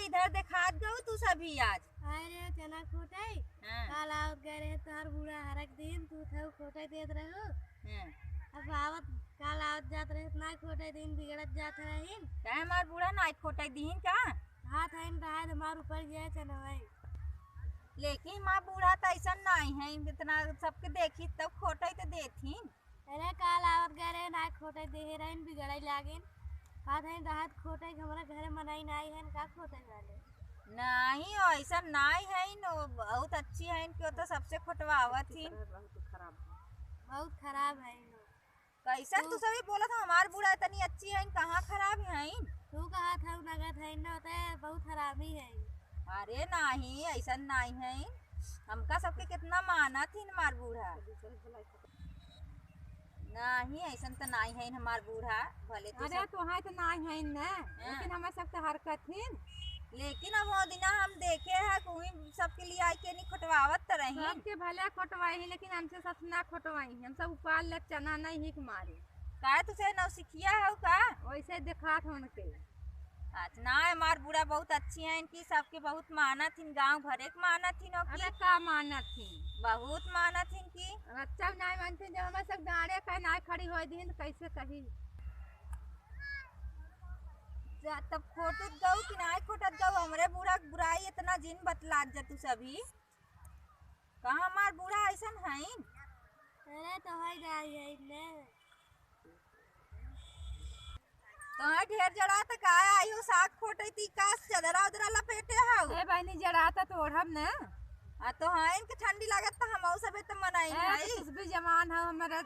इधर दिखात गो तू सभी आज। अरे चना खोटाई हाँ, काल आवत गए रहे तोहर बूढ़ा हरक दिन तू थौ खोटाई देत रहो। हाँ। अब आवत काल आवत जात रहे ना खोटाई दिन बिगड़त जात रहीन। कहे हमार बूढ़ा नाई खोटे दीन का। हाथ आइन रहा हमार ऊपर जाए चनवाई। लेकिन हमार बूढ़ा तो ऐसा नहीं है, इतना सबके देखी तब खोटे तो देथिन। अरे काल आवत गए रहे ना खोटाई देहे रहीन बिगड़ाई लागिन। हाथ आइन राहत खोटाई हमारा घरे मनाई नाई है का खोटाई वाले। नहीं ऐसा नहीं है नो, बहुत अच्छी है क्यों तो सबसे खोटवावत थी। बहुत खराब है इनो। कैसा तू सभी बोला था हमार बूढ़ा इतनी अच्छी है, कहाँ खराब है। तू कहा था नगद है न होता है बहुत हरामी है। अरे नहीं ऐसा नहीं है, हमका सबके कितना माना थी हमार बूढ़ा। नहीं ऐसा तो नहीं है हमार बूढ़ा भले तो अरे तुहाई तो नहीं है न, लेकिन हमें सब तो हरकत थी। लेकिन अब वो दिना हम देखे है कोई सबके लिए आई के नहीं खोटवावत तो रही। सबके भले खोटवाई लेकिन हमसे सब ना खोटवाई, हम सब उपाल ले चना नहीं हिक मारे का तुझे नौ सिखिया है का। वैसे दिखात उनके। अच्छा ना हमार बूढ़ा बहुत अच्छी है, इनकी सबके बहुत माना थी, गांव भरे के माना थी अरे का मानत थी, बहुत माना थी इनकी। अच्छा नहीं मानते जब हमें सब गाड़े का ना खड़ी हो दिन कैसे कही। तब खोटत गऊ कि नहीं खोटत गऊ, हमरे बूढ़ा बुराई इतना जिन बतला जा तू सभी। कहाँ हमार बूढ़ा ऐसा है। अरे तो है जाई है ने। तो ढेर जड़ा तक आया आयो साग खोटे थी का चदरा उदरा लपेटे है। ए बहनी जड़ाता तो ओढ़ब न। तो हाँ इनके ठंडी लागत तो हम सबे तो मनाई है। कुछ भी जवान है हमारा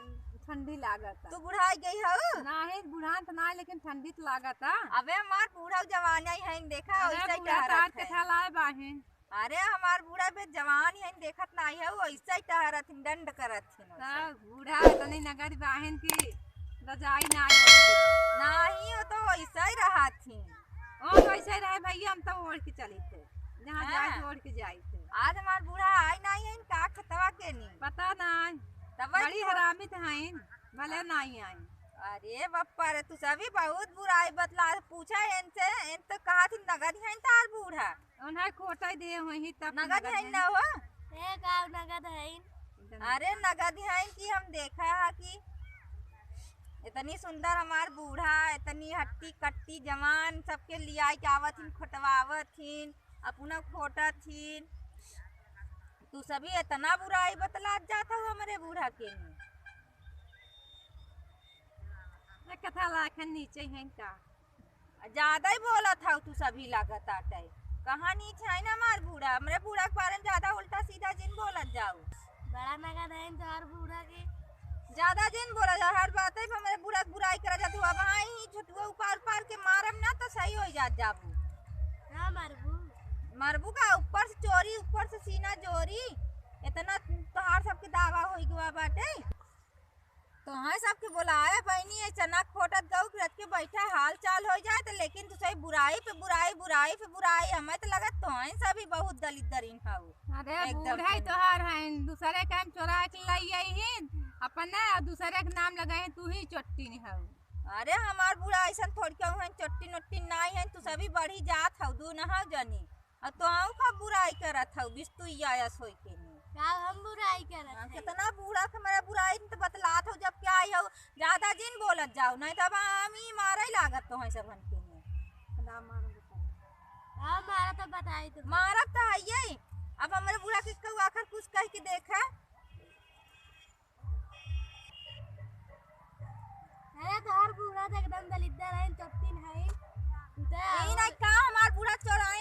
ठंडी लागत। तू बुढ़ाई गई हो नहीं बुढ़ान तो नहीं लेकिन ठंडी तो लागत। अबे हमार बूढ़ा जवान है देखा वैसा ही तार के है। थलाए बाहे। अरे हमार बूढ़ा बे जवान है देखत नहीं है, वैसा ही टहरत दंड करत बूढ़ा तनी नगर बाहन की रजाई नहीं हो तो वैसा ही रहा थी। ओ वैसे रहे भैया, हम तो ओढ़ के चली थे जहाँ जाए ओढ़ के जाए थे। आज हमार बूढ़ा आई नहीं है का खतवा के नहीं पता नहीं तब बड़ी हरामी थे भले नहीं आई। अरे बप्पा रे तू सभी बहुत बुराई बतला पूछा इनसे, इन तो कहा थी नगद है तार बूढ़ा। उन्हें खोटा दे हुई तब नगद है ना हो। गाँव नगद है। अरे नगद है कि हम देखा है कि इतनी सुंदर हमार बूढ़ा इतनी हट्टी कट्टी जवान सबके लिया के आवत थीन खोटवावत थीन अपना खोटा थीन। तू सभी इतना बुराई बतला जाता हो हमारे बूढ़ा के नहीं। कथा लाखन नीचे है का ज्यादा ही बोला था तू सभी लागत आटे कहाँ नीचे है ना हमार बूढ़ा, हमारे बूढ़ा के बारे में ज्यादा उल्टा सीधा जिन बोलत जाओ। बड़ा नगद है तो हर बूढ़ा के ज्यादा जिन बोला जा हर बात है हमारे बूढ़ा बुराई करा जाती हो। अब हाँ ही छुटुआ उपार पार के मारम ना तो सही हो जात जाबू। हाँ मरबू मरबू का ऊपर से चोरी ऊपर से सीना चोरी इतना तोहार सबके दावा हो गया बाटे। तो हाँ सबके बुलाया बहनी है चना खोटत गऊ रख के बैठा हाल चाल हो जाए तो, लेकिन तू सही बुराई पे बुराई बुराई पे बुराई हमें तो लगा तो हैं सभी बहुत दलित दरीन हाउ। अरे बूढ़ा तोहार है दूसरे का चोरा के लाई आई अपने दूसरे के नाम लगाए तू ही चोट्टी नहीं है। अरे हमार बूढ़ा ऐसा थोड़ी क्यों है चोट्टी नोट्टी नहीं है, तू सभी बढ़ी जात हऊ दू नहा जनी और तो आऊ का बुराई करत हऊ बिस्तु आयस होई के नहीं। हम बुराई करत कितना बूढ़ा के मेरा बुराई तो बतलात हो जब क्या आई हो ज्यादा जिन बोलत जाओ नहीं तब हम ही मारा ही लागत तो है सब के नहीं। हाँ मारा तो बताई तुम मारब तो है यही। अब हमारे बूढ़ा के कहू आखिर कुछ कह के देखा। अरे तो हर बूढ़ा तो एकदम दलिद्दर है चट्टीन है। यही नहीं का हमार बूढ़ा चोरा